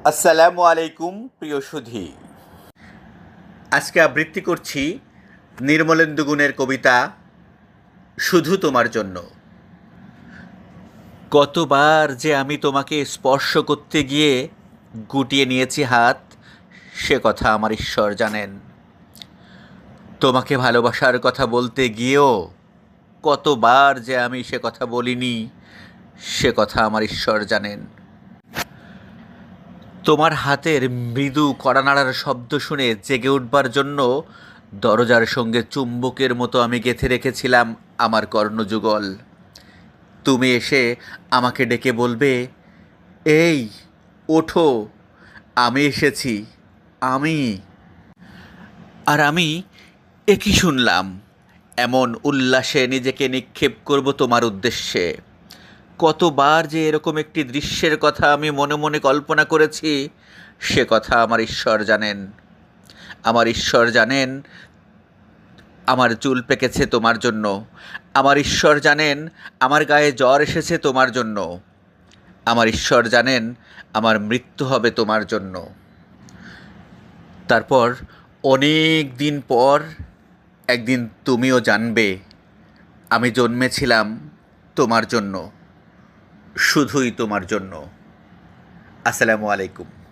আসসালামু আলাইকুম প্রিয় সুধী। আজকে আবৃত্তি করছি নির্মলেন্দু গুণের কবিতা শুধু তোমার জন্য। কতবার যে আমি তোমাকে স্পর্শ করতে গিয়ে গুটিয়ে নিয়েছি হাত, সে কথা আমার ঈশ্বর জানেন। তোমাকে ভালোবাসার কথা বলতে গিয়েও কতবার যে আমি সে কথা বলিনি, সে কথা আমার ঈশ্বর জানেন। তোমার হাতের মৃদু কড়া নাড়ার শব্দ শুনে জেগে উঠবার জন্য দরজার সঙ্গে চুম্বকের মতো আমি গেঁথে রেখেছিলাম আমার কর্ণযুগল। তুমি এসে আমাকে ডেকে বলবে, এই ওঠো, আমি এসেছি, আমি। আর আমি একই শুনলাম, এমন উল্লাসে নিজেকে নিক্ষেপ করব তোমার উদ্দেশ্যে। কতবার যে এরকম একটি দৃশ্যের কথা আমি মনে মনে কল্পনা করেছি, সে কথা আমার ঈশ্বর জানেন। আমার ঈশ্বর জানেন আমার চুল পেকেছে তোমার জন্য। আমার ঈশ্বর জানেন আমার গায়ে জ্বর এসেছে তোমার জন্য। আমার ঈশ্বর জানেন আমার মৃত্যু হবে তোমার জন্য। তারপর অনেক দিন পর একদিন তুমিও জানবে আমি জন্মেছিলাম তোমার জন্য, শুধুই তোমার জন্য। আসসালামু আলাইকুম।